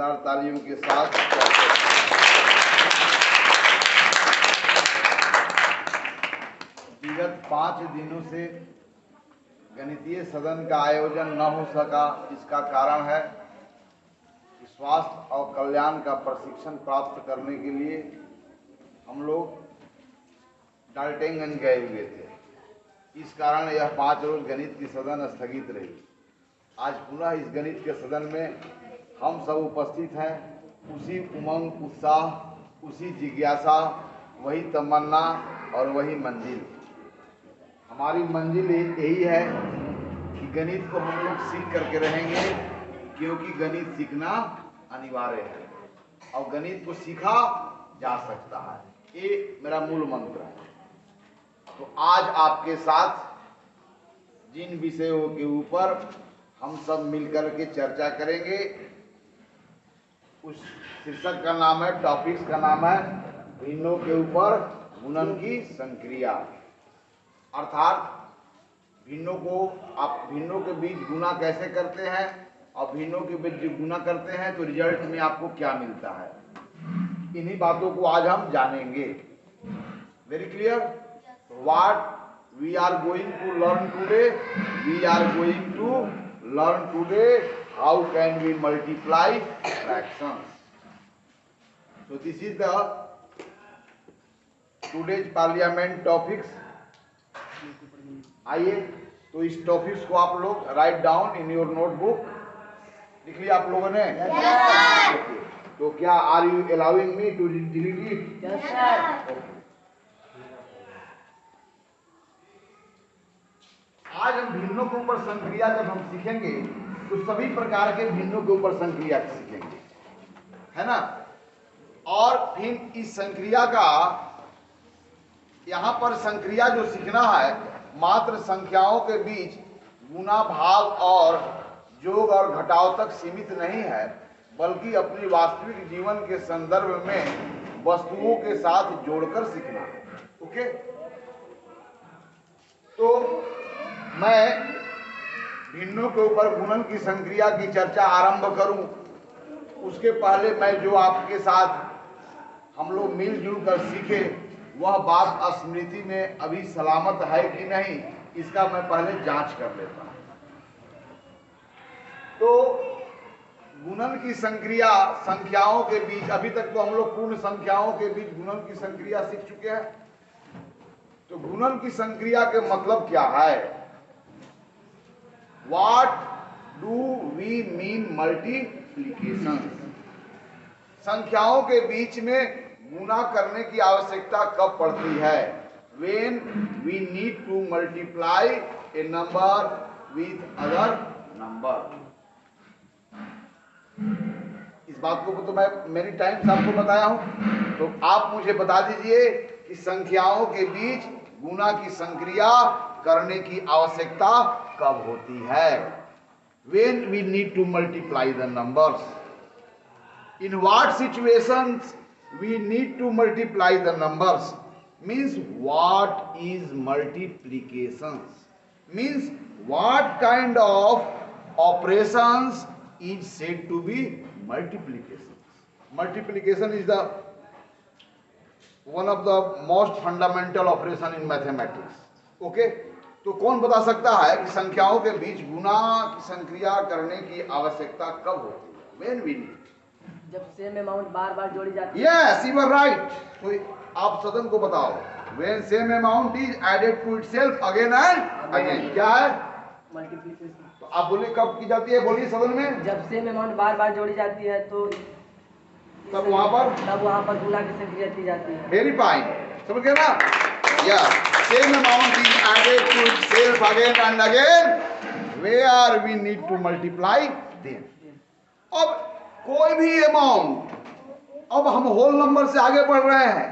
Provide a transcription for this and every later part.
जोरदार तालियों के साथ विगत 5 दिनों से गणितीय सदन का आयोजन न हो सका। इसका कारण है कि स्वास्थ्य और कल्याण का प्रशिक्षण प्राप्त करने के लिए हम लोग डाल्टनगंज गए हुए थे। इस कारण यह 5 रोज गणित की सदन स्थगित रही। आज पुनः इस गणित के सदन में हम सब उपस्थित हैं। उसी उमंग, उत्साह, उसी जिज्ञासा, वही तमन्ना और वही मंजिल। हमारी मंजिल यही है कि गणित को हम लोग सीख करके रहेंगे, क्योंकि गणित सीखना अनिवार्य है और गणित को सीखा जा सकता है। ये मेरा मूल मंत्र है। तो आज आपके साथ जिन विषयों के ऊपर हम सब मिलकर के चर्चा करेंगे, उस शीर्षक का नाम है, टॉपिक्स का नाम है भिन्नों के ऊपर गुणन की संक्रिया। अर्थात भिन्नों को आप भिन्नों के बीच गुना कैसे करते हैं और भिन्नों के बीच जो गुना करते हैं तो रिजल्ट में आपको क्या मिलता है। इन्हीं बातों को आज हम जानेंगे। Very clear? What we are going to learn today? We are going to learn today how can we multiply fractions. So this is the today's parliament topics. आइए तो इस टॉपिक्स को आप लोग write down in your notebook. लिख लिया आप लोगों ने? yes, okay. तो क्या are you allowing me to delete it? Yes sir. Okay. आज हम भिन्नों के ऊपर संक्रिया जब हम सीखेंगे तो सभी प्रकार के भिन्नों के ऊपर संक्रिया सीखेंगे, है ना। और फिर इस संक्रिया का यहाँ पर संक्रिया जो सीखना है मात्र संख्याओं के बीच गुना, भाग और जोग और घटाव तक सीमित नहीं है, बल्कि अपनी वास्तविक जीवन के संदर्भ में वस्तुओं के साथ जोड़कर सीखना है। ओके, तो मैं भिन्नों के ऊपर गुणन की संक्रिया की चर्चा आरंभ करूं, उसके पहले मैं जो आपके साथ हम लोग मिलजुल कर सीखे वह बात स्मृति में अभी सलामत है कि नहीं, इसका मैं पहले जांच कर लेता हूं। तो गुणन की संक्रिया संख्याओं के बीच, अभी तक तो हम लोग पूर्ण संख्याओं के बीच गुणन की संक्रिया सीख चुके हैं। तो गुणन की संक्रिया के मतलब क्या है? What do we mean multiplication? संख्याओं के बीच में गुना करने की आवश्यकता कब पड़ती है? When we need to multiply a number with other number. इस बात को तो मैं मेनी टाइम्स आपको बताया हूं। तो आप मुझे बता दीजिए कि संख्याओं के बीच गुना की संक्रिया करने की आवश्यकता कब होती है? When we need to multiply the numbers. In what situations we need to multiply the numbers? Means what is multiplications? Means what kind of operations is said to be multiplications? Multiplication is the one of the most fundamental operation in mathematics. Okay? तो कौन बता सकता है कि संख्याओं के बीच गुना की संक्रिया करने की आवश्यकता कब होती है? When we need. जब सेम अमाउंट बार बार जोड़ी जाती है। Yes, you are right. तो आप सदन को बताओ। When same amount is added to itself again and again. क्या है? मल्टीप्लिकेशन। तो आप बोलिए कब की जाती है? बोलिए सदन में। जब सेम अमाउंट बार बार जोड़ी जाती है तो तब वहाँ पर गुना की संक्रिया की जाती है। वेरी फाइन, समझ गए ना? या same amount is added to itself again and again, where we need to multiply them. अब कोई भी अमाउंट, अब हम होल नंबर से आगे बढ़ रहे हैं,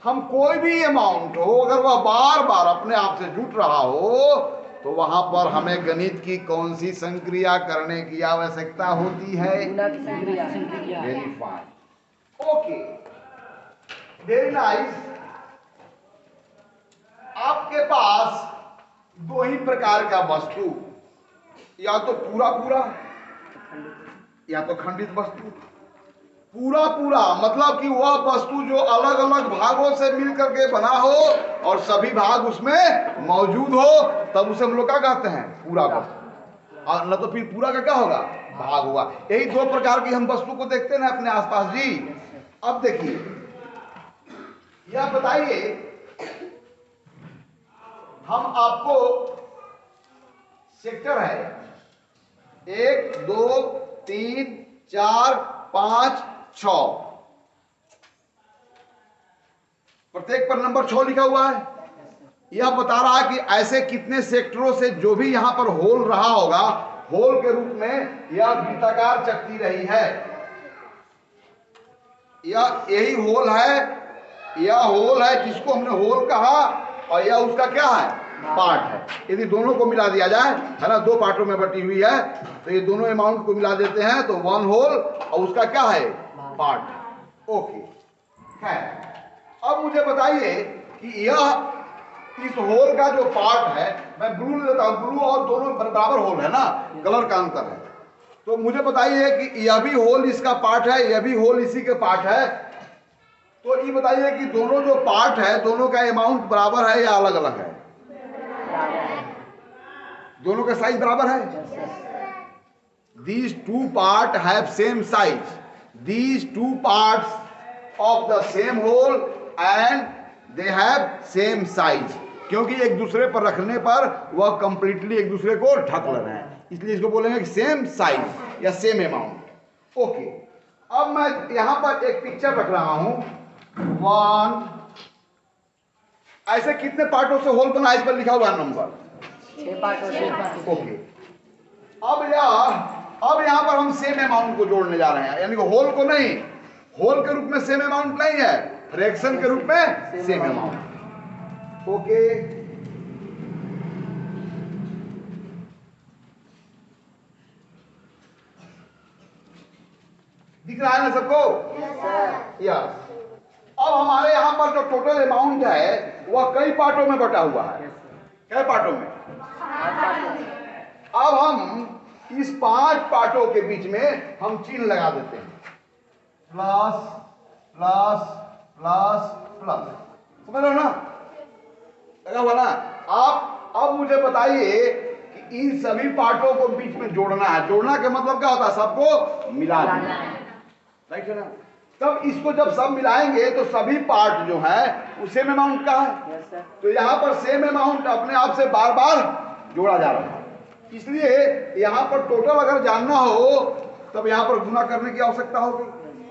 हम कोई भी अमाउंट हो अगर वह बार बार अपने आप से जुट रहा हो तो वहां पर हमें गणित की कौन सी संक्रिया करने की आवश्यकता होती है? गुना की संक्रिया। Very fine, okay, very nice. आपके पास दो ही प्रकार का वस्तु, या तो पूरा पूरा या तो खंडित वस्तु। पूरा पूरा मतलब कि वह वस्तु जो अलग अलग भागों से मिल करके बना हो और सभी भाग उसमें मौजूद हो, तब उसे हम लोग क्या कहते हैं? पूरा वस्तु। और न तो फिर पूरा का क्या होगा? भाग होगा। यही दो प्रकार की हम वस्तु को देखते हैं ना अपने आसपास जी। अब देखिए, यह बताइए, हम आपको सेक्टर है 1 2 3 4 5 6, प्रत्येक पर नंबर 6 लिखा हुआ है। यह बता रहा है कि ऐसे कितने सेक्टरों से जो भी यहां पर होल रहा होगा, होल के रूप में यह वृत्ताकार चक्की रही है। यही होल है, यह होल है जिसको हमने होल कहा, और यह उसका क्या है? पार्ट है। यदि दोनों को मिला दिया जाए, है ना, दो पार्टों में बटी हुई है, तो ये दोनों अमाउंट को मिला देते हैं तो 1 होल, और उसका क्या है? पार्ट। ओके है। अब मुझे बताइए कि यह इस होल का जो पार्ट है, मैं ब्लू ले लेता हूं, ब्लू और दोनों बराबर होल है ना, कलर का अंतर है। तो मुझे बताइए कि यह भी होल इसका पार्ट है, यह भी होल इसी के पार्ट है। तो ये बताइए कि दोनों जो पार्ट है, दोनों का अमाउंट बराबर है या अलग अलग है? दोनों का साइज बराबर है। These two parts have same size. These two parts of the same whole and they have same size. क्योंकि एक दूसरे पर रखने पर वह कंप्लीटली एक दूसरे को ढक ले रहे हैं, इसलिए इसको बोलेंगे कि सेम साइज या सेम अमाउंट। ओके, अब मैं यहां पर एक पिक्चर रख रहा हूं। 1, ऐसे कितने पार्टों से होल बना, इस पर लिखा हुआ नंबर 6 पार्टों से। ओके। अब यहां पर हम सेम अमाउंट को जोड़ने जा रहे हैं, यानी कि होल को नहीं, होल के रूप में सेम अमाउंट नहीं है, फ्रैक्शन के रूप में सेम अमाउंट। ओके, दिख रहा है ना सबको? यस। अब हमारे यहां पर जो टोटल अमाउंट है वह कई पार्टों में बटा हुआ है। कई पार्टों में? अब हम इस 5 पार्टों के बीच में हम चिन्ह लगा देते हैं, प्लस प्लस प्लस प्लस, समझ लो ना, लगा हुआ ना? आप अब मुझे बताइए कि इन सभी पार्टों को बीच में जोड़ना है। जोड़ना का मतलब क्या होता है? सबको मिला देना, राइट है ना? तब इसको जब सब मिलाएंगे तो सभी पार्ट जो है वो सेम अमाउंट का है। तो यहां पर सेम अमाउंट अपने आप से बार बार जोड़ा जा रहा है, इसलिए यहां पर टोटल अगर जानना हो तब यहां पर गुना करने की आवश्यकता होगी।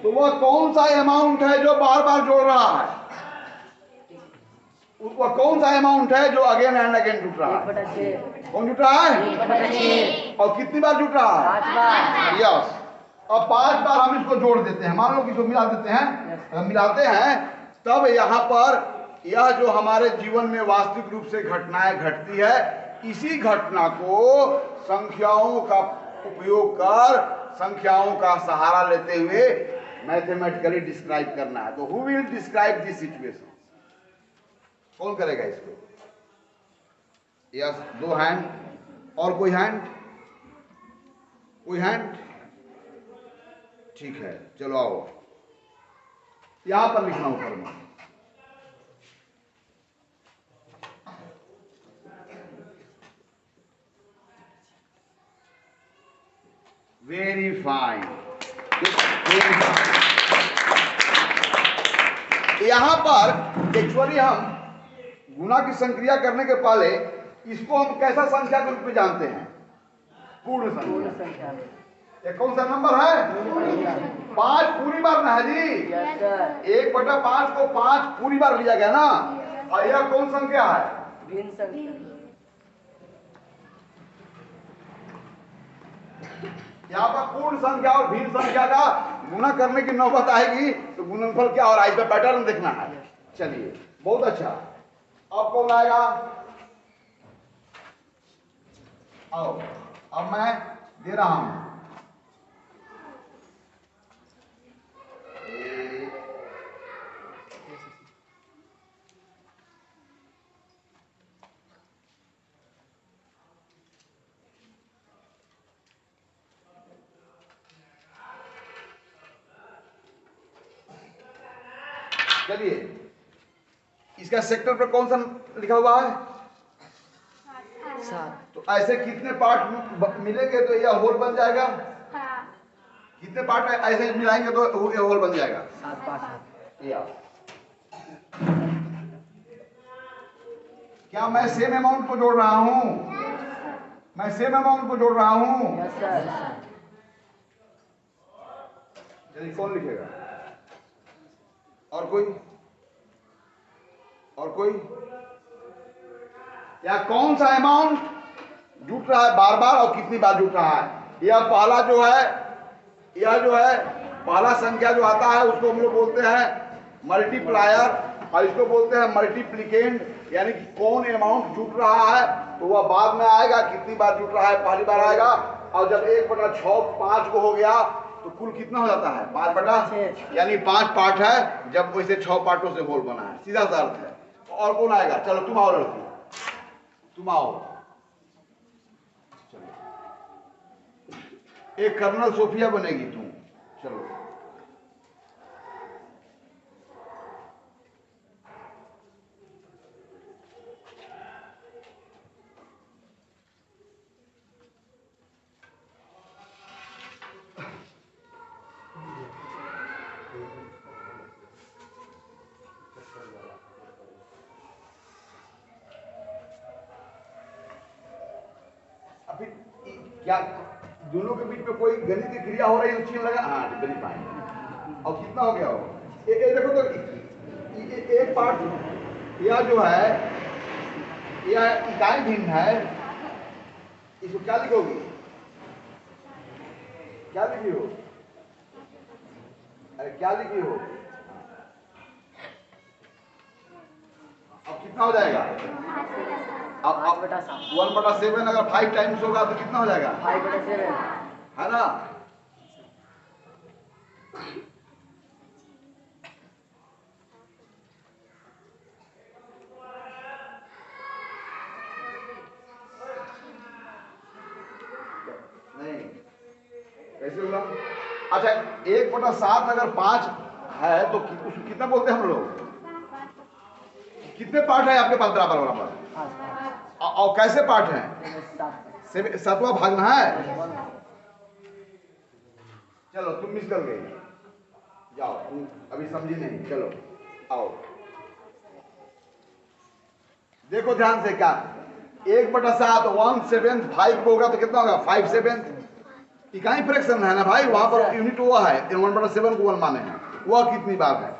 तो वह कौन सा अमाउंट है जो बार बार जोड़ रहा है? वह कौन सा अमाउंट है जो अगेन एंड अगेन जुट रहा है? कौन जुट रहा है? और कितनी बार जुट रहा है? 5 बार। यस। अब 5 बार हम इसको जोड़ देते हैं, मान लो कि इसको मिला देते हैं। अगर मिलाते हैं तब यहां पर यह जो हमारे जीवन में वास्तविक रूप से घटनाएं घटती है, इसी घटना को संख्याओं का उपयोग कर, संख्याओं का सहारा लेते हुए मैथमेटिकली डिस्क्राइब करना है। तो who will describe this situation? कौन करेगा इसको? Yes, 2 hand. और कोई हैंड? कोई हैंड? ठीक है, चलो आओ, यहां पर लिखना ऊपर में। Very fine. यहां पर एक्चुअली हम गुना की संक्रिया करने के पहले इसको हम कैसा संख्या के रूप में जानते हैं? पूर्ण संख्या। ये कौन सा नंबर है? 5 पूरी बार ना है जी। 1/5 को 5 पूरी बार लिया गया ना। और यह कौन संख्या है? भिन्न संख्या। यहाँ पर पूर्ण संख्या और भिन्न संख्या का गुना करने की नौबत आएगी तो गुणनफल क्या हो रहा है, इसका पैटर्न देखना है। चलिए, बहुत अच्छा। अब कौन आएगा? आओ, अब मैं दे रहा हूं। चलिए, इसका सेक्टर पर कौन सा लिखा हुआ है? 7। तो ऐसे कितने पार्ट मिलेंगे तो यह होल बन जाएगा? कितने पार्ट ऐसे मिलाएंगे तो ये होल बन जाएगा? 7 पार्ट। या क्या मैं सेम अमाउंट को जोड़ रहा हूं? मैं सेम अमाउंट को जोड़ रहा हूं। Yes sir. चलिए, कौन लिखेगा? और कोई? और कोई? या कौन सा अमाउंट जुट रहा है बार बार और कितनी बार जुट रहा है? यह पहला जो है, यह जो है पहला संख्या जो आता है उसको हम लोग बोलते हैं मल्टीप्लायर, और इसको बोलते हैं मल्टीप्लिकेंड। यानी कि कौन अमाउंट जुट रहा है तो वह बाद में आएगा, कितनी बार जुट रहा है पहली बार आएगा। और जब 1/6 5 को हो गया तो कुल कितना हो जाता है? 5/6, यानी 5 पार्ट है, जब वैसे 6 पार्टों से होल बना है, सीधा सा अर्थ है। और कौन आएगा? चलो तुम आओ लड़की, तुम आओ। चलो, एक कर्नल सोफिया बनेगी तुम। चलो, अभी क्या दोनों के बीच में कोई गणित की क्रिया हो रही है? चिन्ह लगा, हाँ वेरी फाइन। और कितना हो गया हो? देखो तो एक पार्ट यह जो है, यह इकाई भिन्न है, इसको क्या लिखोगी? क्या लिखी हो? अरे क्या लिखी हो? अब कितना हो जाएगा? अब 1/7 अगर 5 टाइम्स होगा तो कितना हो जाएगा? 5/7 है ना? नहीं, कैसे होगा? अच्छा, 1/7 अगर 5 है तो उसको कितना बोलते हैं हम लोग? कितने पार्ट है आपके पास बराबर बराबर? और कैसे पार्ट है? 7वां भागना है। चलो, तुम मिस कर गए, जाओ, तुम अभी समझी नहीं। चलो आओ, देखो ध्यान से। क्या 1/7 1/7 5 होगा तो कितना होगा? 5/7। इकाई फ्रैक्शन है ना भाई, वहां पर यूनिट वो है, 1/7 को 1 माने हैं, वह कितनी बार है?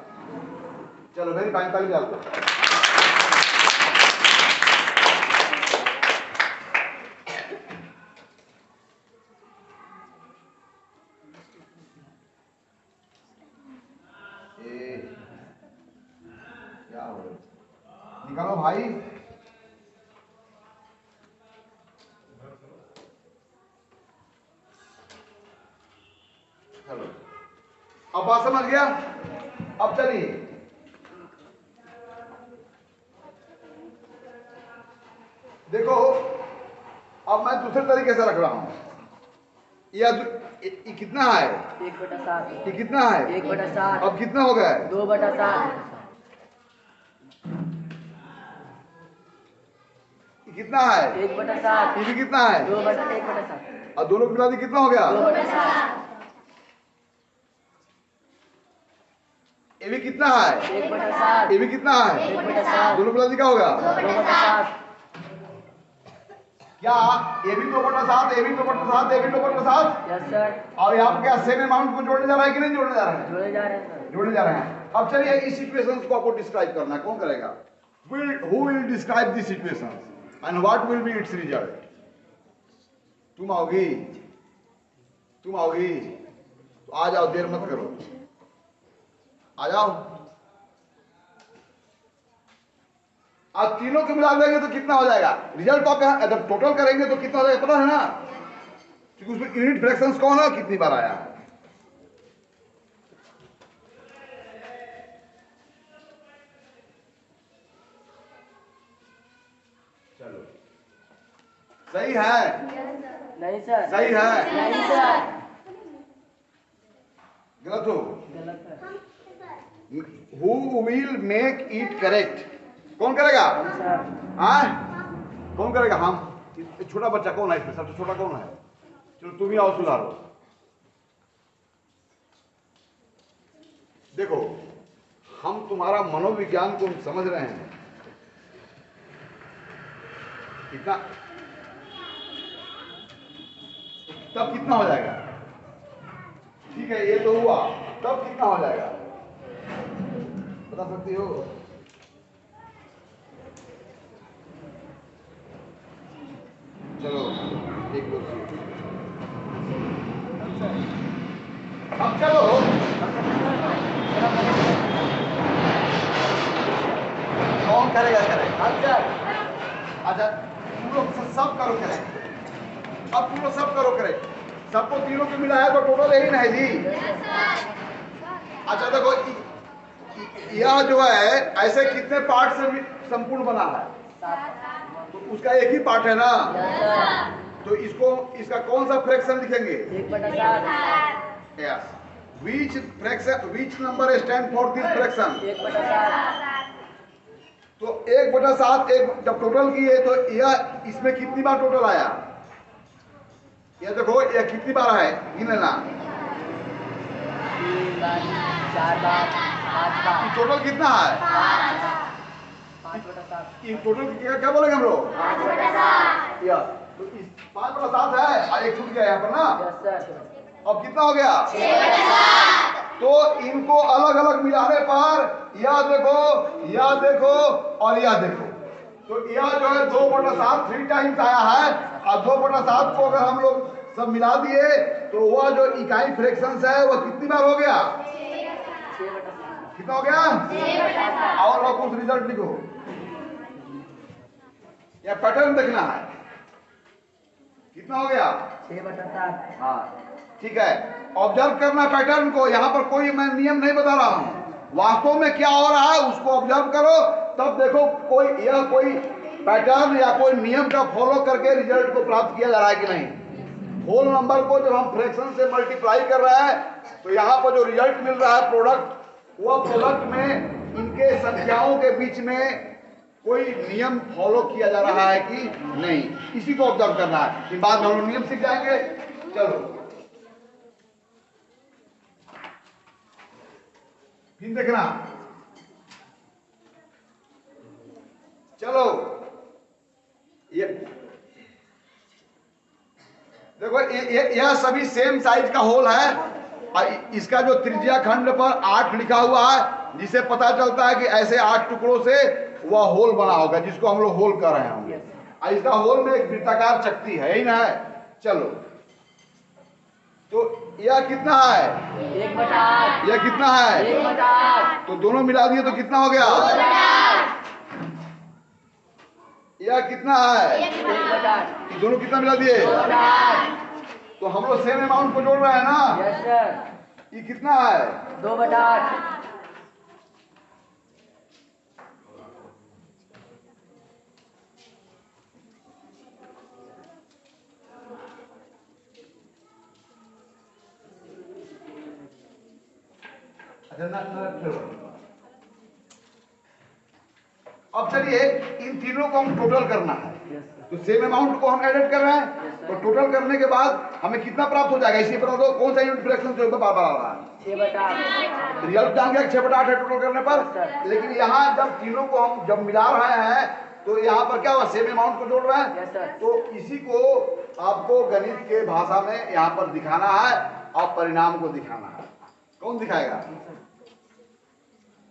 चलो मेरी 45 डाल दो। क्या हो निकालो भाई। चलो, अब बात समझ गया? अब चलिए, देखो अब मैं दूसरे तरीके से रख रहा हूं। यह कितना है? 1/7। ये कितना है? 1/7। अब कितना हो गया? 2/7। ये कितना है? 1/7। ये भी कितना है? 1/7। और दोनों को मिला दी कितना हो गया? 2/7। ये भी कितना है? 1/7। ये भी कितना है? 1/7। दोनों मिला दी क्या होगा? 2/7। क्या ये भी 2/7, ये भी 2/7, ये भी 2/7? Yes sir. और यहाँ पे क्या सेम अमाउंट को जोड़ने जा रहा है कि नहीं जोड़ने जा रहा है? जोड़े जा रहे हैं सर। जोड़ने जा रहे हैं। अब चलिए, इस सिचुएशंस को आपको डिस्क्राइब करना है, कौन करेगा? Who will describe these situations and what will be its result? तुम आओगी, तुम आओगी तो आ जाओ, देर मत करो, आ जाओ। आज तीनों को मिला देंगे तो कितना हो जाएगा रिजल्ट? आप जब टोटल करेंगे तो कितना हो जाएगा पता है ना? क्योंकि उसमें यूनिट फ्रैक्शंस कौन है, कितनी बार आया है। चलो, सही है? नहीं सर। सही है? नहीं सर। गलत हो? गलत है। Who will make it correct? कौन करेगा? सर हाँ, कौन करेगा? हम। छोटा बच्चा कौन है इसमें? सबसे छोटा कौन है? चलो तुम ही आओ सुधारो। देखो, हम तुम्हारा मनोविज्ञान को समझ रहे हैं। कितना, तब कितना हो जाएगा? ठीक है, ये तो हुआ, तब कितना हो जाएगा बता सकती हो? चलो एक दो अब चलो कौन करेगा? करेगा अच्छा, तुम लोग सब करो करेक्ट। अब तुम लोग सब करो करेक्ट। सबको तीनों को मिलाया तो टोटल यही ना है जी। अच्छा देखो, यह जो है ऐसे कितने पार्ट से संपूर्ण बना है? तो उसका एक ही पार्ट है ना। तो इसको, इसका कौन सा फ्रैक्शन लिखेंगे? 1/7। Yes. Which fraction, which number stand for this fraction? 1/7। तो 1/7 एक जब टोटल किए तो यह इसमें कितनी बार टोटल आया? यह देखो, यह कितनी बार है गिन लेना। 3 बार, 4 बार, 5 बार। टोटल कितना है? 5/7। ये टोटल क्या बोलेंगे हम लोग? 5/7। यस। तो इस 5/7 है और एक छूट गया यहाँ पर ना। Yes sir. अब कितना हो गया? 6/7। तो इनको अलग अलग मिलाने पर यह देखो और यह देखो, तो यह जो है 2/7 3 टाइम्स आया है। और 2/7 को अगर हम लोग सब मिला दिए तो वह जो इकाई फ्रैक्शंस है वह कितनी बार हो गया? 6/7। कितना हो गया? 6/7। और कुछ रिजल्ट लिखो, या पैटर्न देखना है। कितना हो गया? 6/7। हाँ ठीक है, ऑब्जर्व करना पैटर्न को। यहाँ पर कोई मैं नियम नहीं बता रहा हूँ, वास्तव में क्या हो रहा है उसको ऑब्जर्व करो, तब देखो कोई पैटर्न या कोई नियम का फॉलो करके रिजल्ट को प्राप्त किया जा रहा है कि नहीं। होल नंबर को जब हम फ्रैक्शन से मल्टीप्लाई कर रहे हैं तो यहाँ पर जो रिजल्ट मिल रहा है प्रोडक्ट, वह प्रोडक्ट में इनके संख्याओं के बीच में कोई नियम फॉलो किया जा रहा है कि नहीं, इसी को ऑब्जर्व करना है। इन बाद में हम लोग नियम सीख जाएंगे। चलो फिर देखना, चलो ये देखो, यह सभी सेम साइज का होल है और इसका जो त्रिज्या खंड पर 8 लिखा हुआ है, जिसे पता चलता है कि ऐसे 8 टुकड़ों से वह होल बना होगा, जिसको हम लोग होल कर रहे होंगे। और इसका होल में एक वृत्ताकार चक्ति है ही ना है। चलो तो यह कितना है? 1/8। यह कितना है? 1/8। तो दोनों मिला दिए तो कितना हो गया? यह कितना है? 1/8। दोनों कितना मिला दिए? 2/8। तो हम लोग सेम अमाउंट को जोड़ रहे हैं ना। Yes sir. ये कितना है? 2/8। अब चलिए इन तीनों को हम टोटल करना है। Yes sir. तो सेम अमाउंट को हम एडिट कर रहे हैं, तो टोटल करने के बाद हमें कितना प्राप्त हो जाएगा इसी बता दो। कौन सा यूनिट फ्रैक्शन से बार बार आ रहा है? 6/8। रिजल्ट जान गया 6/8 है टोटल करने पर। लेकिन यहाँ जब तीनों को हम जब मिला रहे हैं तो यहाँ पर क्या हुआ? सेम अमाउंट को जोड़ रहे हैं। Yes sir. तो इसी को आपको गणित के भाषा में यहाँ पर दिखाना है और परिणाम को दिखाना है। कौन दिखाएगा?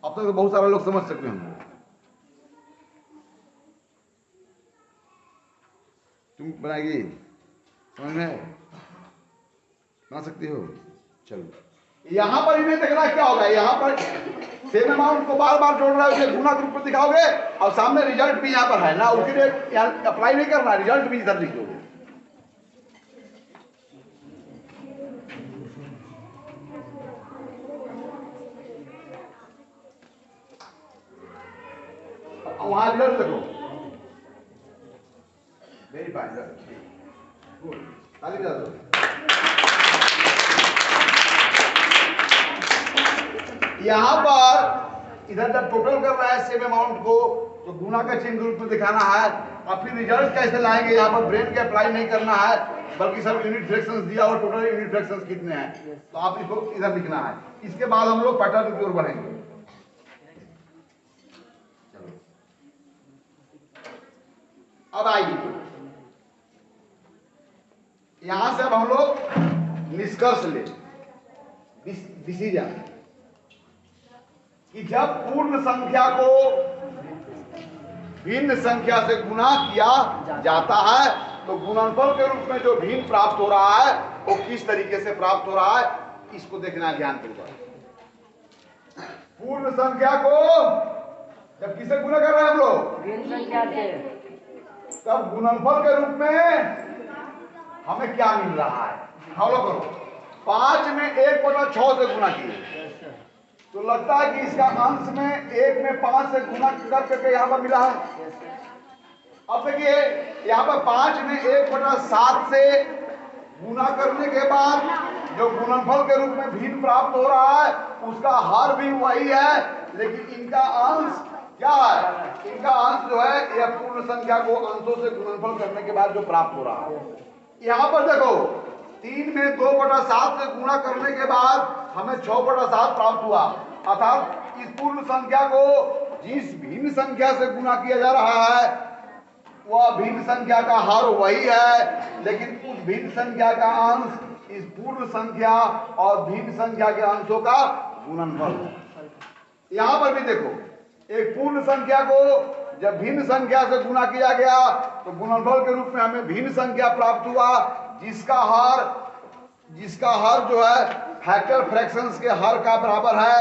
अब तक तो बहुत सारे लोग समझ सकते होंगे। तुम बनाएगी? समझ में बना सकती हो? चलो यहां पर इन्हें देखना क्या होगा। यहां पर सेम अमाउंट को बार बार जोड़ रहा है, उसे गुना के रूप में दिखाओगे और सामने रिजल्ट भी यहां पर है ना, उसके लिए यहां अप्लाई नहीं करना, रिजल्ट भी इधर लिख दोगे। वहां रिजल्ट देखो, वेरी फाइन, गुड, ताली बजा दो। यहाँ पर इधर जब टोटल कर रहा है सेम अमाउंट को तो गुना का चिन्ह रूप में दिखाना है और फिर रिजल्ट कैसे लाएंगे। यहाँ पर ब्रेन के अप्लाई नहीं करना है बल्कि सब यूनिट फ्रैक्शंस दिया और टोटल यूनिट फ्रैक्शंस कितने हैं तो आप इसको इधर लिखना है। इसके बाद हम लोग पैटर्न की ओर बढ़ेंगे। अब आइए यहां से अब हम लोग निष्कर्ष ले डिसीजन कि जब पूर्ण संख्या को भिन्न संख्या से गुना किया जाता है तो गुणनफल के रूप में जो भिन्न प्राप्त हो रहा है वो किस तरीके से प्राप्त हो रहा है इसको देखना ध्यानपूर्वक। पूर्ण संख्या को जब किसे गुना कर रहे हैं हम लोग भिन्न संख्या से, तब गुणनफल के रूप में हमें क्या मिल रहा है। फॉलो करो 5 में 1/6 से गुना किए तो लगता है कि इसका अंश में 1 में 5 से गुना करके यहाँ पर मिला है। अब देखिए यहाँ पर 5 में 1/7 से गुना करने के बाद जो गुणनफल के रूप में भिन्न प्राप्त हो रहा है उसका हर भी वही है लेकिन इनका अंश क्या है। इनका अंश जो है यह पूर्ण संख्या को अंशों से गुणनफल करने के बाद जो प्राप्त हो रहा है। यहाँ पर देखो 3 में 2/7 से गुणा करने के बाद हमें 6/7 प्राप्त हुआ अर्थात इस पूर्ण संख्या को जिस भिन्न संख्या से गुना किया जा रहा है वह भिन्न संख्या का हर वही है लेकिन उस भिन्न संख्या का अंश इस पूर्ण संख्या और भिन्न संख्या के अंशों का गुणनफल। यहाँ पर भी देखो एक पूर्ण संख्या को जब भिन्न संख्या से गुना किया गया तो गुणनफल के रूप में हमें भिन्न संख्या प्राप्त हुआ जिसका हर जो है फैक्टर फ्रैक्शंस के हर का बराबर है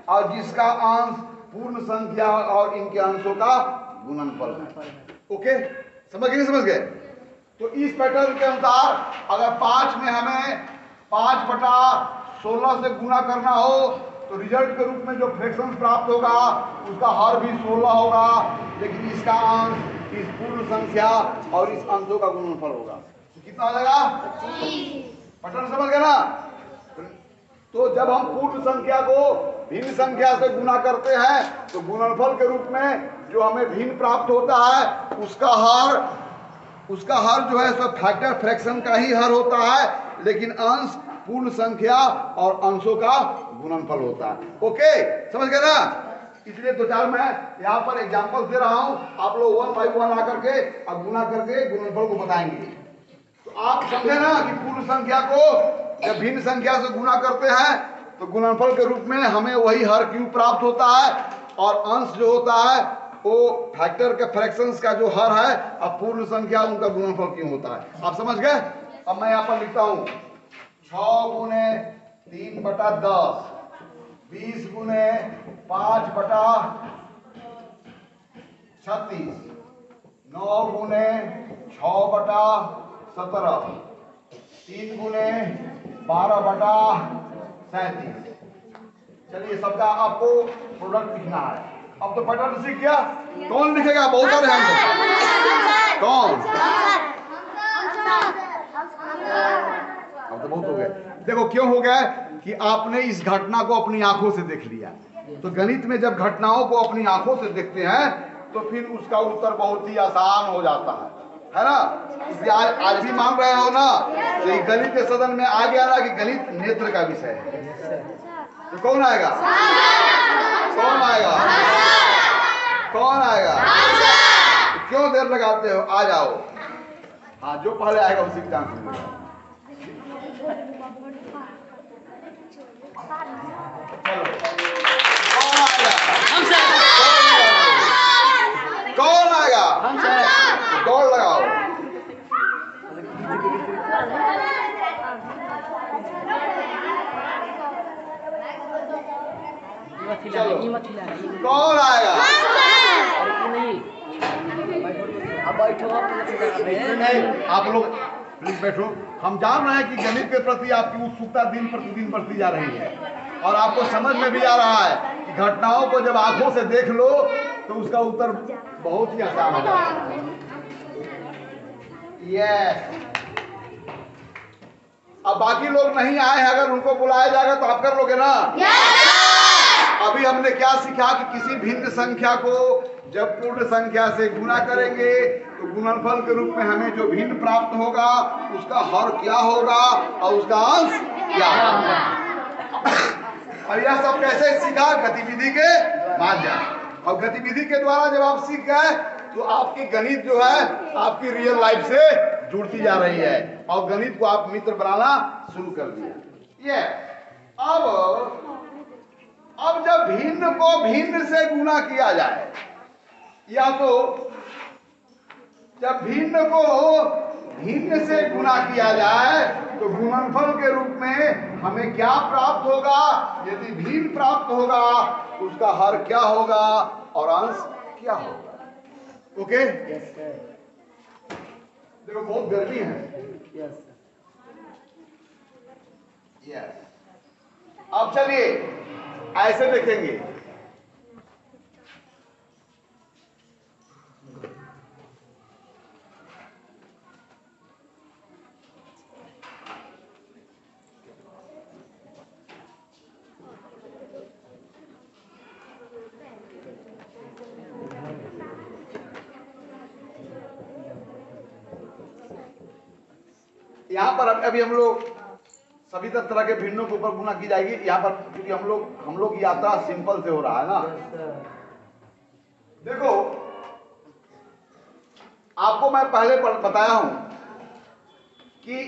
और जिसका अंश पूर्ण संख्या और इनके अंशों का गुणनफल है। ओके समझ गए। तो इस पैटर्न के अनुसार अगर 5 में हमें 5/16 से गुना करना हो तो रिजल्ट के रूप में जो फ्रैक्शंस प्राप्त होगा उसका हर भी 16 होगा लेकिन इसका अंश इस पूर्ण संख्या और इस अंशों का गुणनफल होगा। तो कितना हो जाएगा 25। पैटर्न समझ गए ना। तो जब हम पूर्ण संख्या को भिन्न संख्या से गुना करते हैं तो गुणनफल के रूप में जो हमें भिन्न प्राप्त होता है उसका हर जो है सब फैक्टर फ्रैक्शन का ही हर होता है लेकिन अंश पूर्ण संख्या और अंशों का गुणनफल होता है। ओके समझ गए ना। इसलिए 2-4 मैं यहाँ पर एग्जांपल दे रहा हूँ आप लोग 1 by 1 आकर के अब गुना करके गुणनफल को बताएंगे। तो आप समझे ना कि पूर्ण संख्या को जब भिन्न संख्या से गुना करते हैं तो गुणनफल के रूप में हमें वही हर क्यू प्राप्त होता है और अंश जो होता है वो फैक्टर के फ्रैक्शंस का जो हर है अब पूर्ण संख्या उनका गुणनफल क्यों होता है। आप समझ गए। अब मैं यहाँ पर लिखता हूँ 6 गुने 3/10 20 गुने 5/36 9 गुने 6/17 3 गुने 12/37। चलिए सबका आपको प्रोडक्ट लिखना है। अब तो पैटर्न सीख गया। कौन लिखेगा बहुत सारे हैं कौन अब तो बहुत हो गए। देखो क्यों हो गया कि आपने इस घटना को अपनी आंखों से देख लिया। तो गणित में जब घटनाओं को अपनी आंखों से देखते हैं तो फिर उसका उत्तर बहुत ही आसान हो जाता है ना। इसलिए आज भी मान रहे हो ना तो गणित के सदन में आ गया ना कि गणित नेत्र का विषय है। तो कौन आएगा तो क्यों देर लगाते हो आ जाओ। हाँ जो पहले आएगा उसी का चांस मिलेगा। कौन आएगा दौड़ लगाओ। कौन आएगा नहीं आप लोग प्लीज बैठो। हम जान रहे हैं कि गणित के प्रति आपकी उत्सुकता दिन प्रतिदिन बढ़ती जा रही है और आपको समझ में भी आ रहा है कि घटनाओं को जब आंखों से देख लो तो उसका उत्तर बहुत ही आसान हो जाता है। यस अब बाकी लोग नहीं आए हैं अगर उनको बुलाया जाएगा तो आप कर लोगे ना। अभी हमने क्या सीखा कि किसी भिन्न संख्या को जब पूर्ण संख्या से गुना करेंगे तो गुणनफल के रूप में हमें जो भिन्न प्राप्त होगा उसका हर क्या होगा और उसका अंश क्या होगा। और यह सब कैसे सीखा? गतिविधि के माध्यम। और गतिविधि के द्वारा जब आप सीख गए तो आपकी गणित जो है आपकी रियल लाइफ से जुड़ती जा रही है और गणित को आप मित्र बनाना शुरू कर दिया। ये अब जब भिन्न को भिन्न से गुना किया जाए, या तो जब भिन्न को भिन्न से गुना किया जाए तो गुणनफल के रूप में हमें क्या प्राप्त होगा? यदि भिन्न प्राप्त होगा तो उसका हर क्या होगा और अंश क्या होगा। ओके? देखो बहुत गर्मी है। यस। अब चलिए ऐसे देखेंगे। यहाँ पर अभी हम लोग सभी तरह के भिन्नों के ऊपर गुना की जाएगी। यहाँ पर क्योंकि हम लोग यात्रा सिंपल से हो रहा है ना। देखो आपको मैं पहले बताया हूं कि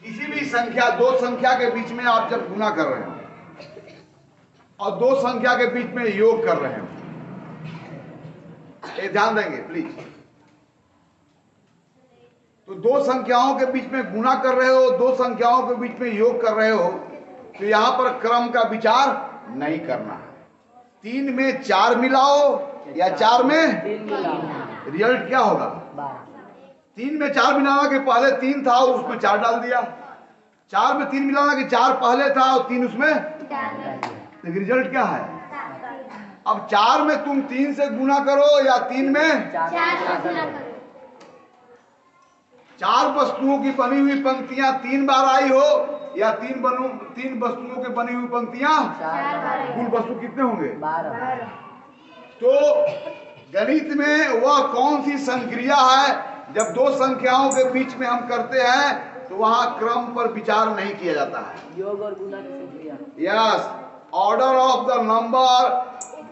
किसी भी संख्या, दो संख्या के बीच में आप जब गुना कर रहे हो और दो संख्या के बीच में योग कर रहे हो, ये ध्यान देंगे प्लीज। तो दो संख्याओं के बीच में गुना कर रहे हो, दो संख्याओं के बीच में योग कर रहे हो, तो यहां पर क्रम का विचार नहीं करना है। 3 में 4 मिलाओ या 4 में रिजल्ट क्या होगा? 3 में 4 मिलाना के पहले 3 था और उसमें 4 डाल दिया। 4 में 3 मिलाना के 4 पहले था और 3 उसमें, तो रिजल्ट क्या है? अब 4 में तुम 3 से गुना करो या 3 में 4 वस्तुओं की बनी हुई पंक्तियां 3 बार आई हो या 3 वस्तुओं की बनी हुई पंक्तियां, कुल वस्तु कितने होंगे? 12। तो गणित में वह कौन सी संक्रिया है जब दो संख्याओं के बीच में हम करते हैं तो वहां क्रम पर विचार नहीं किया जाता है। योग और गुना की संक्रिया। Yes, order of the number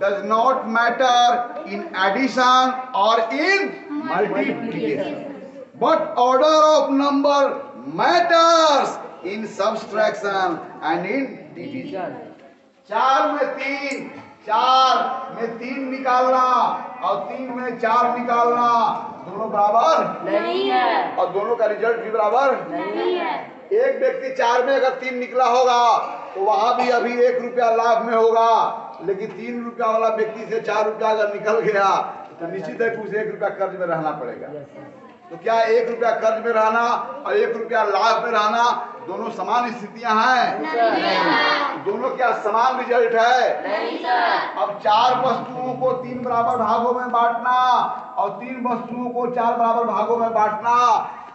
does not matter in addition और in multiplication, but order of number matters in subtraction and in division। 4 में 3 निकालना और 3 में 4 निकालना दोनों बराबर नहीं है और दोनों का रिजल्ट भी बराबर नहीं है। एक व्यक्ति 4 में अगर 3 निकला होगा तो वहां भी अभी 1 रुपया लाभ में होगा, लेकिन 3 रुपया वाला व्यक्ति से 4 रुपया अगर निकल गया तो निश्चित है कि उसे 1 रुपया कर्ज में रहना पड़ेगा। तो क्या 1 रुपया कर्ज में रहना और 1 रुपया लाभ में रहना दोनों समान स्थितियां हैं? नहीं। दोनों क्या समान रिजल्ट है? नहीं सर। अब 4 वस्तुओं को 3 बराबर भागों में बांटना और 3 वस्तुओं को 4 बराबर भागों में बांटना,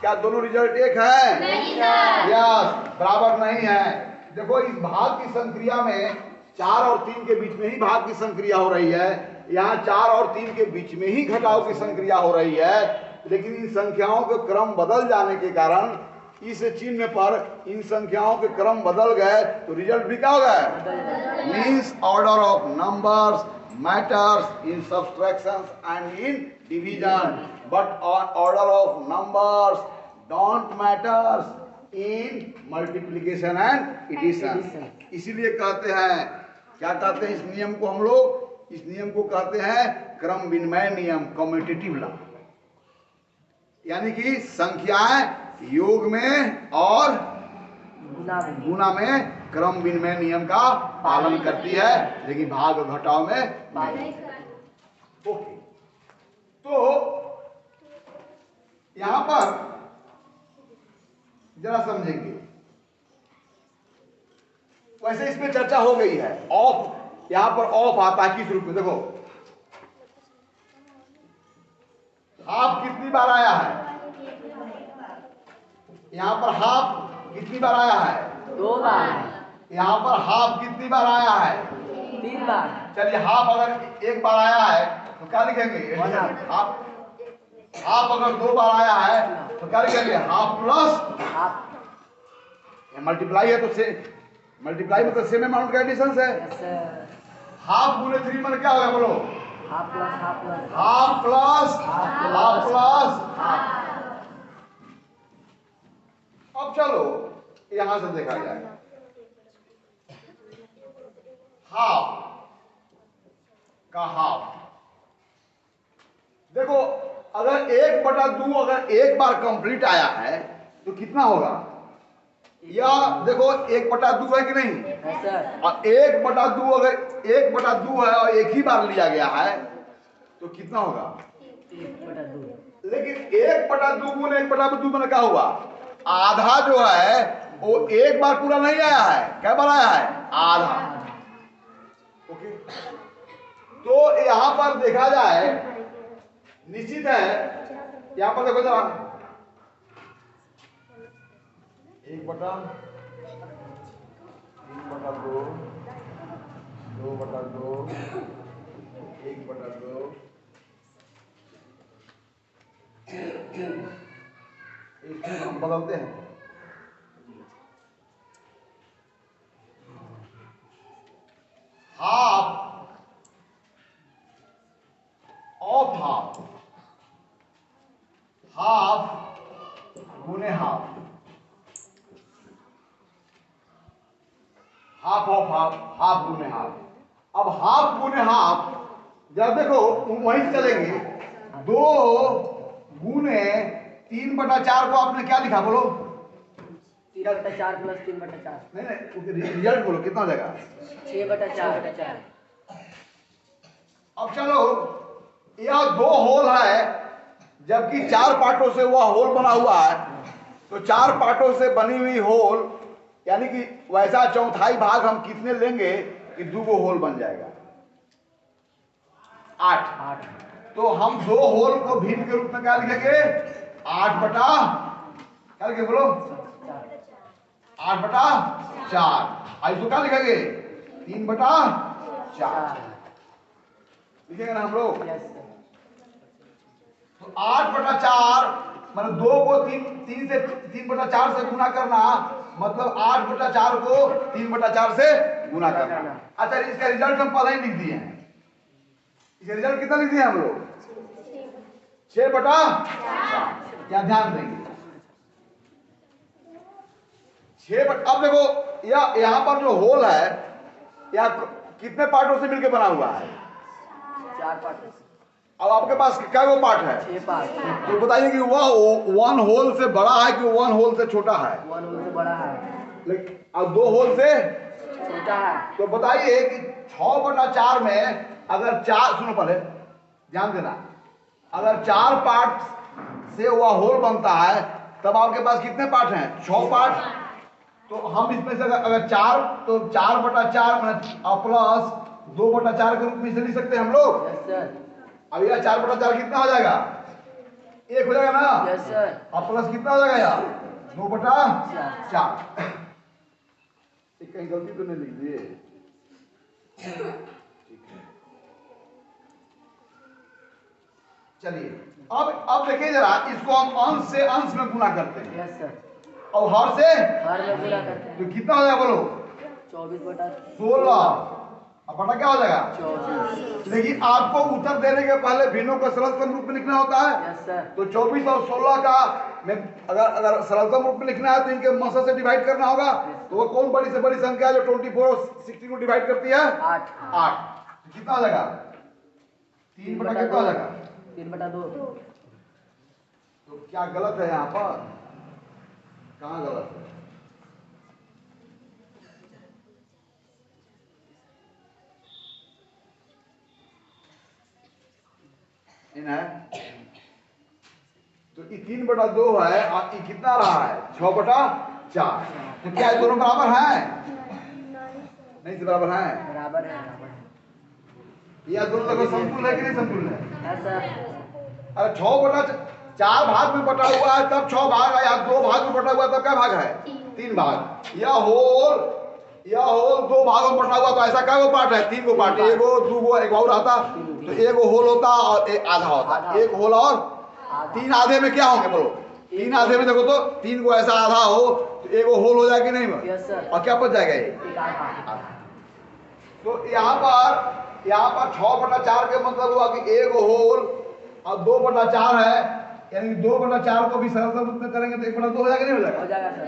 क्या दोनों रिजल्ट एक है? नहीं सर। यस, बराबर नहीं है। देखो इस भाग की संक्रिया में 4 और 3 के बीच में ही भाग की संक्रिया हो रही है, यहाँ 4 और 3 के बीच में ही घटाव की संक्रिया हो रही है, लेकिन इन संख्याओं के क्रम बदल जाने के कारण इस चिन्ह पर इन संख्याओं के क्रम बदल गए तो रिजल्ट भी क्या हो गया? Means order of numbers matters in subtractions and in division, but order of numbers don't matters in multiplication and addition. इसीलिए कहते हैं, क्या कहते हैं इस नियम को हम लोग? इस नियम को कहते हैं क्रम विनिमय नियम, कम्यूटेटिव लॉ। यानी कि संख्याएं योग में और गुना में क्रम विनिमय नियम का पालन करती है, लेकिन भाग और घटाव में नहीं। ओके, तो यहां पर जरा समझेंगे। वैसे इसमें चर्चा हो गई है। ऑफ, यहां पर ऑफ आता है किस रूप में? देखो हाफ कितनी बार आया है? यहाँ पर हाफ कितनी बार आया है? 2 बार। यहाँ पर हाफ कितनी बार आया है? 3 बार। चलिए हाफ अगर एक बार आया है तो क्या लिखेंगे? हाफ। हाफ अगर 2 बार आया है तो क्या लिखेंगे? Half plus half. मल्टीप्लाई है तो से मल्टीप्लाई मतलब सेम अमाउंट का एडिशन है। Yes sir. हाफ गुने 3 मतलब क्या होगा बोलो? Half plus half plus half plus half plus. अब चलो यहां से देखा जाए। हाफ का हाफ देखो, अगर 1/2 अगर एक बार कंप्लीट आया है तो कितना होगा? या देखो 1/2 है कि नहीं? Yes sir. और 1/2 अगर 1/2 है और एक ही बार लिया गया है तो कितना होगा? 1/2। लेकिन 1/2 गुने 1/2 में क्या हुआ? आधा जो है वो एक बार पूरा नहीं आया है। क्या बार आया है? आधा। ओके, तो यहां पर देखा जाए निश्चित है, यहां पर देखो जरा 1/3/2 2/2 1/2 इसमें हम बदलते हैं। हाफ ऑफ हाफ, हाफ गुने half, half of half, half गुने हाफ। अब हाफ गुने हाफ जब देखो वहीं चलेंगे। 2 गुने 3/4 को आपने क्या लिखा बोलो? 3/4 प्लस 3/4। नहीं नहीं, उसके रिजल्ट बोलो कितना हो जाएगा? 6/4। अब चलो, यह 2 होल है जबकि 4 पार्टों से वह होल बना हुआ है, तो 4 पार्टों से बनी हुई होल यानी कि वैसा चौथाई भाग हम कितने लेंगे कि 2 होल बन जाएगा? 8। तो हम 2 होल को भिन्न के रूप में क्या लिखेंगे? 8/, क्या लिखेंगे बोलो? 8/4। आई तो क्या लिखेंगे? 3/4 लिखेंगे ना हम लोग। Yes sir. तो 8/4 मतलब 2 को 3 से 3/4 से गुना करना, मतलब 8/4 को 3/4 से गुना करना। अच्छा, इसका रिजल्ट हम पहले ही लिख दिए हैं। इसका रिजल्ट कितना लिख दिया हम लोग? 6/4। क्या ध्यान देंगे? 6 अब देखो यहाँ पर जो होल है या कितने पार्टों से मिलकर बना हुआ है? 4 पार्ट। अब आपके पास क्या वो पार्ट है? 6 पार्ट। तो बताइए कि वह 1 होल से बड़ा है कि 1 होल से छोटा है? 1 होल से बड़ा है। लेकिन अब 2 होल से छोटा है। तो बताइए कि 6/4 में अगर 4, सुनो पहले ध्यान देना, अगर 4 पार्ट से वह होल बनता है तब आपके पास कितने पार्ट हैं? 6 पार्ट। तो हम इसमें से अगर 4 तो 4/4 प्लस 2/4 के रूप में इसे लिख सकते हैं हम लोग। Yes sir. अब यह 4/4 कितना हो जाएगा? 1 हो जाएगा ना? Yes sir. अब प्लस कितना हो जाएगा यार? 2/4। कहीं गलती तो नहीं लिख दिए? चलिए अब देखिए जरा, इसको हम अंश से अंश में गुना करते हैं। Yes sir. और हर से हर में गुना करते हैं। तो कितना हो जाएगा बोलो? 24/16। अब बटा क्या हो जाएगा? 24। लेकिन आपको उत्तर देने के पहले भिन्नों को सरलतम रूप में लिखना होता है। Yes sir. तो 24 और 16 का में अगर सरलतम रूप में लिखना है तो इनके मसा से डिवाइड करना होगा। तो वो कौन बड़ी से बड़ी संख्या है जो 24 और 16 को डिवाइड करती है? 8। तो कितना हो जाएगा? 3/, कितना हो जाएगा? 3/2। तो क्या गलत है यहाँ पर? कहाँ गलत है? इन है तो 3/2 है और ये कितना रहा है? 6/4। तो क्या ये दोनों बराबर हैं? नहीं से बराबर हैं? बराबर है। यह दोनों लगभग समतुल्य है कि नहीं समतुल्य है? Yes sir. अरे 6/4 भाग में बटा हुआ है तब 6 भाग है, या 2 भाग में बटा हुआ है तब क्या भाग है? 3 भाग। यह होल यह होल दो भागों में बटा हुआ, तो ऐसा क्या पार्ट है? 3 गो पार्ट, एगो दो गो एक और आता, तो एगो होल होता और एक आधा होता, एक होल और 3 आधे में क्या होंगे बोलो? 3 आधे में देखो तो 3 को ऐसा आधा हो तो एगो होल हो जाएगा नहीं में? Yes sir. और क्या बच जाएगा ये? तो यहाँ पर 6/4 के मतलब हुआ कि एगो होल और 2/4 है, यानी 2/4 को भी सरल रूप में करेंगे तो 1/2 हो जाएगा नहीं हो जाएगा? हो जाएगा सर।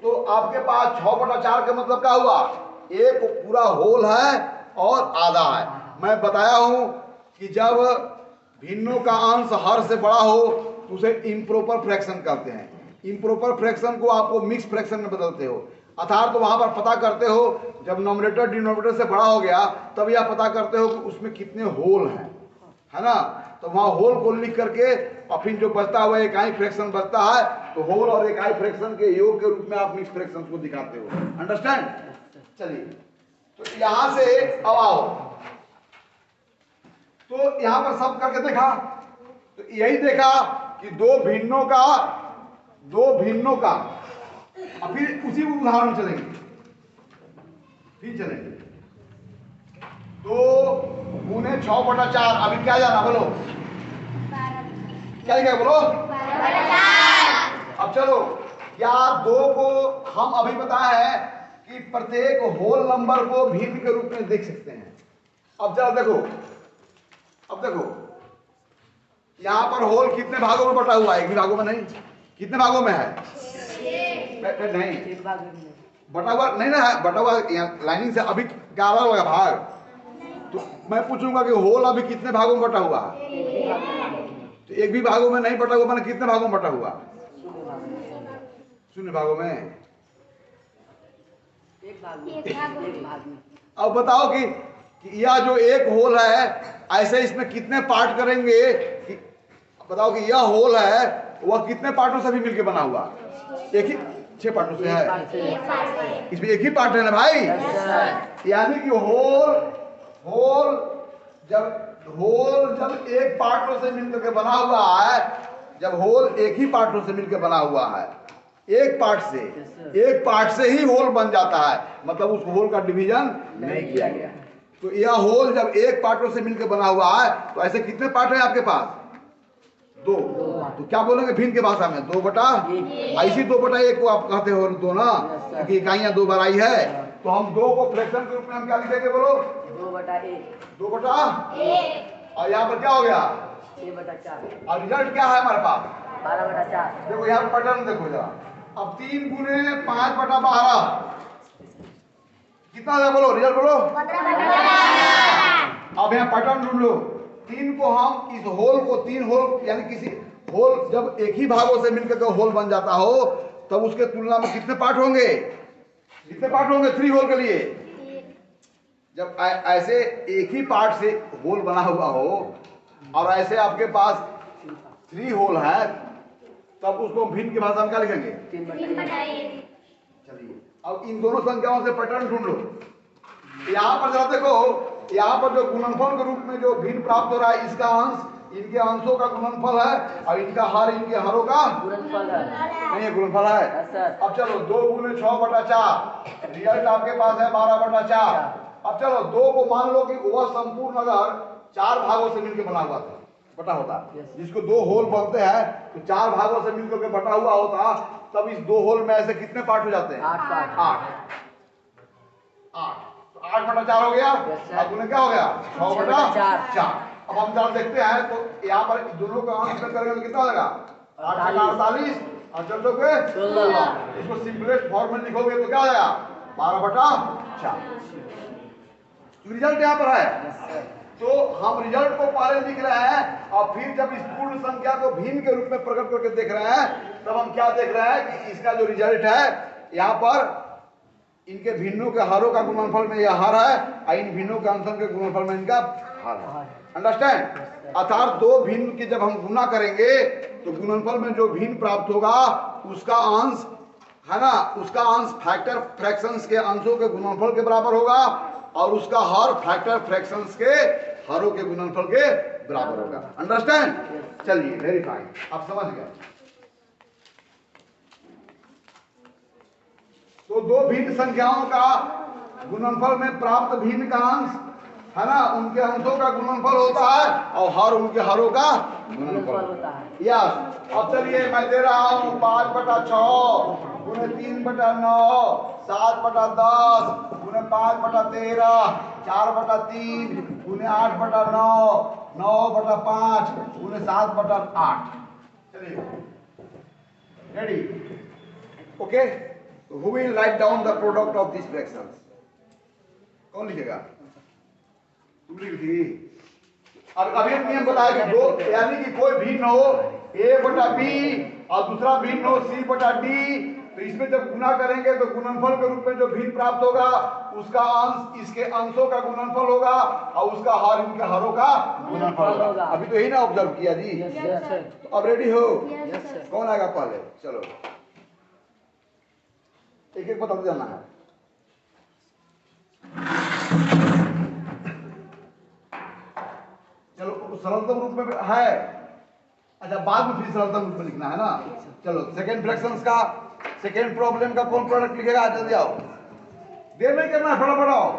तो आपके पास 6/4 का मतलब क्या हुआ? एक पूरा होल है और आधा है। मैं बताया हूं कि जब भिन्नों का अंश हर से बड़ा हो तो उसे इम्प्रॉपर फ्रैक्शन कहते हैं। इम्प्रॉपर फ्रैक्शन को आपको मिक्स फ्रैक्शन में बदलते हो, अर्थात तो वहां पर पता करते हो जब नॉमिनेटर डिनोमिनेटर से बड़ा हो गया तब यह पता करते हो कि उसमें कितने होल हैं, है ना? तो वहां होल को लिख करके और फिर जो बचता हुआ इकाई फ्रैक्शन बचता है तो होल और इकाई फ्रैक्शन के योग के रूप में आप मिक्स फ्रैक्शन को दिखाते हो। अंडरस्टैंड? चलिए, तो यहां से अब आओ, तो यहां पर सब करके देखा तो यही देखा कि दो भिन्नों का और फिर उसी उदाहरण चलेंगे, फिर चलेंगे 2 गुने 6/4। अभी क्या जाना बोलो? क्या बोलो? अब चलो, क्या 2 को हम अभी बताया है कि प्रत्येक होल नंबर को भिन्न के रूप में देख सकते हैं। अब जरा देखो, यहां पर होल कितने भागों में बटा हुआ है? एक भी भागों में नहीं। कितने भागों में है? नहीं, बटा हुआ नहीं ना है, बटा हुआ लाइनिंग से अभी 11 होगा भाग। तो मैं पूछूंगा कि होल अभी कितने भागों में बटा हुआ है? तो एक भी भागों में नहीं बटा हुआ, मैंने कितने भागों में बटा हुआ? 0 भागों में। एक भाग में। अब बताओ कि यह जो एक होल है ऐसे इसमें कितने पार्ट करेंगे बताओ कि यह होल है वह कितने पार्टों से भी मिलकर बना हुआ? एक ही 6 पार्टों से है। इसमें एक ही पार्ट है ना भाई? यानी कि होल जब एक पार्टों से मिलकर के बना हुआ है, जब होल एक ही पार्टों से मिलकर बना हुआ है, एक पार्ट से ही होल बन जाता है, मतलब उस होल का डिवीजन नहीं किया गया। तो यह होल जब एक पार्टों से मिलकर बना हुआ है तो ऐसे कितने पार्ट है आपके पास? 2। तो क्या बोलेंगे भिन्न के भाषा में? 2/1। ऐसी 2/1 को आप कहते हो 2 ना, क्योंकि इकाइयां 2 बार आई है। तो हम 2 को फ्रैक्शन के रूप में हम क्या लिखेंगे बोलो? 2/1। और यहाँ पर क्या हो गया? 6/4। और रिजल्ट क्या है हमारे पास? 12/4। देखो यहाँ पर पैटर्न देखो जरा। अब 3 गुने 5/12 कितना है बोलो? रिजल्ट बोलो। अब यहाँ पैटर्न ढूंढ लो। 3 को हम इस होल को 3 होल, यानी किसी होल जब एक ही भागों से मिलकर के होल बन जाता हो तब उसके तुलना में कितने पार्ट होंगे? कितने पार्ट होंगे 3 होल के लिए? जब ऐसे एक ही पार्ट से होल बना हुआ हो और ऐसे आपके पास 3 होल है तब उसको भिन्न की भाषा में क्या लिखेंगे? 3/1। चलिए, अब इन दोनों संख्याओं से पैटर्न ढूंढ लो। यहाँ पर जरा देखो, यहाँ पर जो गुणनफल के रूप में जो भिन्न प्राप्त हो रहा है इसका अंश इनके अंशों का गुणनफल है और इनका हर इनके हरों का गुणनफल है। नहीं है, गुणनफल है। अब चलो 2 गुने 6/4, रिजल्ट आपके पास है 12/4। अब चलो 2 को मान लो कि वह संपूर्ण अगर 4 भागों से मिलकर बना हुआ था, बटा होता, जिसको 2 होल बनते हैं तो 4 भागों से मिलकर के बटा हुआ होता, तब इस 2 होल में ऐसे कितने पार्ट हो जाते हैं? 8 पार्ट। 8। तो 8/4 हो गया। अब उन्हें क्या हो गया? 6/4। अब हम जरा देखते हैं तो यहाँ पर दोनों का अंश में करेंगे तो कितना होगा? 8/48 और जब लोग 16। इसको सिंपलेस्ट फॉर्म में लिखोगे तो क्या हो जाएगा? 12/4। रिजल्ट यहाँ पर है। तो हम रिजल्ट को पहले लिख रहे हैं और फिर जब इस पूर्ण संख्या को भिन्न के रूप में प्रकट करके देख रहे हैं तब हम क्या देख रहे हैं कि इसका जो रिजल्ट है यहाँ पर इनके भिन्नों के हरों का गुणनफल में यह हर है और इन भिन्नों के अंशों के गुणनफल में इनका हर है। अंडरस्टैंड? अर्थात 2 भिन्न की जब हम गुना करेंगे तो गुणनफल में जो भिन्न प्राप्त होगा उसका अंश है ना, उसका अंश फैक्टर फ्रैक्शंस के अंशों के गुणनफल के बराबर होगा और उसका हर फैक्टर फ्रैक्शंस के हरों के गुणनफल के बराबर होगा। अंडरस्टैंड? चलिए, वेरी फाइन, आप समझ गए। तो दो भिन्न संख्याओं का गुणनफल में प्राप्त भिन्न का अंश है ना, उनके अंशों का गुणनफल होता है और हर उनके हरों का गुणनफल होता है। यस। अब चलिए मैं दे रहा हूं 5/6 गुणे 3/9, 7/10 गुणे 5/13, 4/3 गुणे 8/9, 9/5 गुणे 7/8। चलिए ready? Okay. Who will write down the product of this fractions? कौन लिखेगा? तुम लिख दी। अब एक नियम बताया कि दो यानी कि कोई भिन्न हो a/b और दूसरा भिन्न हो c/d, तो इसमें जब गुना करेंगे तो गुणनफल के रूप में जो भिन्न प्राप्त होगा उसका अंश इसके अंशों का गुणनफल होगा और उसका हर इनके हरों का गुणनफल होगा। अभी तो यही ना ऑब्जर्व किया जी। तो अब रेडी हो? कौन आएगा पहले? चलो एक एक बताते जाना है। चलो सरलतम रूप में है, अच्छा बाद में फिर सरलतम रूप में लिखना है ना। चलो सेकंड फ्रैक्शंस का सेकंड प्रॉब्लम का कौन प्रोडक्ट लिखेगा? जल्दी आओ, देर नहीं करना, फटाफट आओ।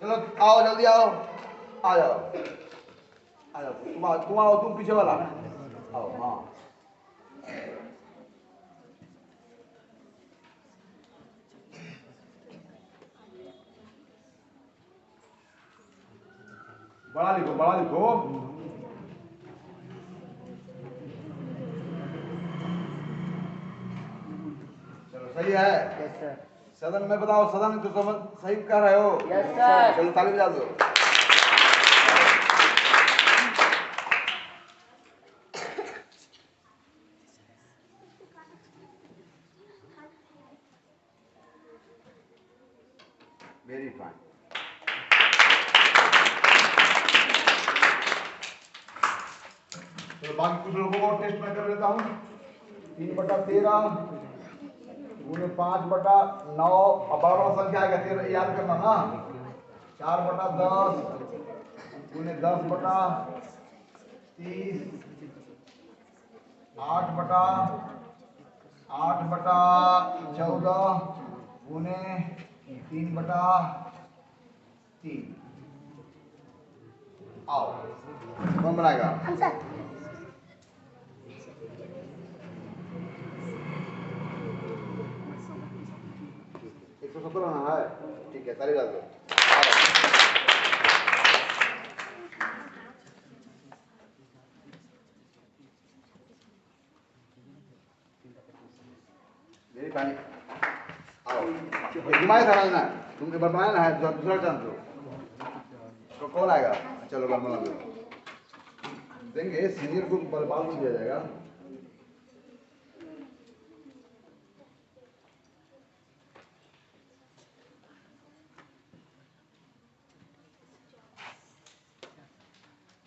चलो आओ, जल्दी आओ, आ जाओ, आ जाओ। तुम आओ, तुम पीछे वाला आओ। हाँ बड़ा लिखो, बड़ा लिखो। चलो सही है। Yes sir. सदन में बताओ, सदन तो समझ सही कर रहे हो? Yes sir. चलो ताली बजा दो। Very fine. तो बाकी कुछ लोगों को टेस्ट में कर लेता हूँ। 3/13 गुणे 5/9, अब बड़ा संख्या आएगा 13 याद करना ना। 4/10 गुणे 10/30, 8/14 गुणे 3/3। आओ कौन बनाएगा? हम सर। 170 लाना है, ठीक है, ताली बजा दो। मेरी पानी आओ, तुम्हारे था ना, तुम एक बार बनाया ना है, दूसरा चांस दो। तो कौन आएगा? चलो बना दो, देंगे सीनियर को बर्बाद नहीं दिया जाएगा।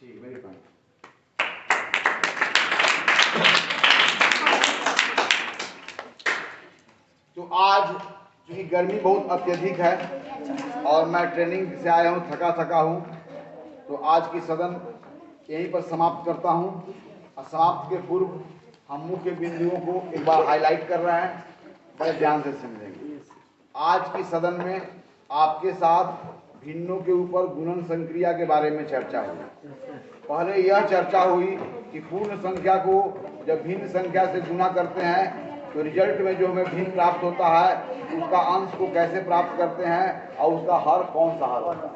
ठीक, मेरी पानी। तो आज क्योंकि गर्मी बहुत अत्यधिक है और मैं ट्रेनिंग से आया हूँ, थका हूँ, तो आज की सदन यहीं पर समाप्त करता हूँ। और समाप्त के पूर्व हम मुख्य बिंदुओं को एक बार हाईलाइट कर रहे हैं, बड़े ध्यान से समझेंगे। आज की सदन में आपके साथ भिन्नों के ऊपर गुणन संक्रिया के बारे में चर्चा हुई। पहले यह चर्चा हुई कि पूर्ण संख्या को जब भिन्न संख्या से गुना करते हैं तो रिजल्ट में जो हमें भिन्न प्राप्त होता है उसका अंश को कैसे प्राप्त करते हैं और उसका हर कौन सा हर होता है।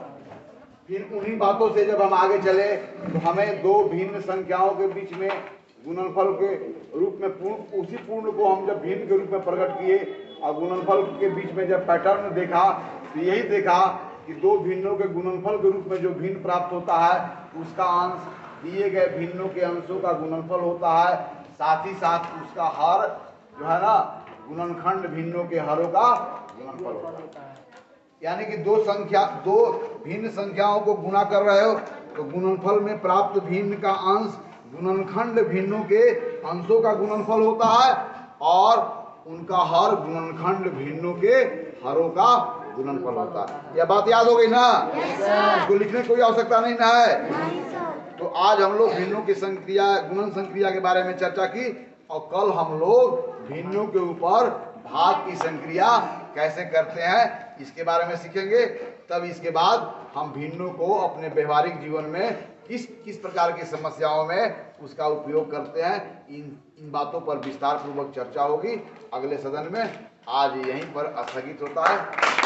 फिर उन्हीं बातों से जब हम आगे चले तो हमें दो भिन्न संख्याओं के बीच में गुणनफल के रूप में उसी पूर्ण को हम जब भिन्न के रूप में प्रकट किए और गुणनफल के बीच में जब पैटर्न देखा तो यही देखा कि दो भिन्नों के गुणनफल के रूप में जो भिन्न प्राप्त होता है उसका अंश दिए गए भिन्नों के अंशों का गुणनफल होता है, साथ ही साथ उसका हर जो है ना गुणनखंड भिन्नों के हरों का गुणनफल होता है। यानी कि दो भिन्न संख्याओं को गुणा कर रहे हो तो गुणनफल में प्राप्त भिन्न का अंश गुणनखंड भिन्नों के अंशों का गुणनफल होता है और उनका हर गुणनखंड भिन्नों के हरों का गुणनफल होता है। यह बात याद हो गई ना? इसको लिखने की कोई आवश्यकता नहीं ना है। तो आज हम लोग भिन्नों की संक्रिया, गुणन संक्रिया के बारे में चर्चा की और कल हम लोग भिन्नों के ऊपर भाग की संक्रिया कैसे करते हैं इसके बारे में सीखेंगे। तब इसके बाद हम भिन्नों को अपने व्यवहारिक जीवन में किस किस प्रकार की समस्याओं में उसका उपयोग करते हैं, इन बातों पर विस्तार पूर्वक चर्चा होगी अगले सदन में। आज यहीं पर स्थगित होता है।